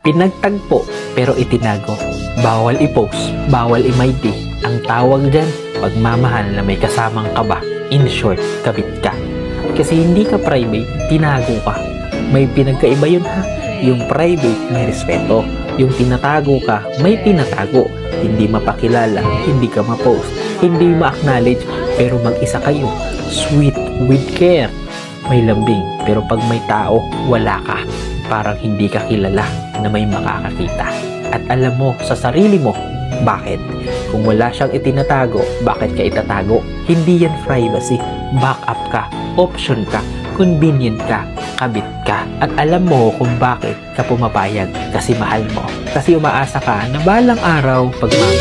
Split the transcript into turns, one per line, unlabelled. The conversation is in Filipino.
Pinagtagpo pero itinago. Bawal i-post, bawal i-mighty. Ang tawag dyan, pagmamahal na may kasamang kaba. In short, kabit ka. Kasi hindi ka private, tinago ka. May pinagkaiba yun ha. Yung private, may respeto. Yung tinatago ka, may tinatago. Hindi mapakilala, hindi ka ma-post, hindi ma-acknowledge, pero mag-isa kayo. Sweet with care. May lambing, pero pag may tao, wala ka. Parang hindi ka kilala na may makakakita. At alam mo sa sarili mo, bakit? Kung wala siyang itinatago, bakit ka itatago? Hindi yan privacy. Backup ka, option ka, convenient ka, kabit ka. At alam mo kung bakit ka pumapayag. Kasi mahal mo. Kasi umaasa ka na balang araw pagmamahal.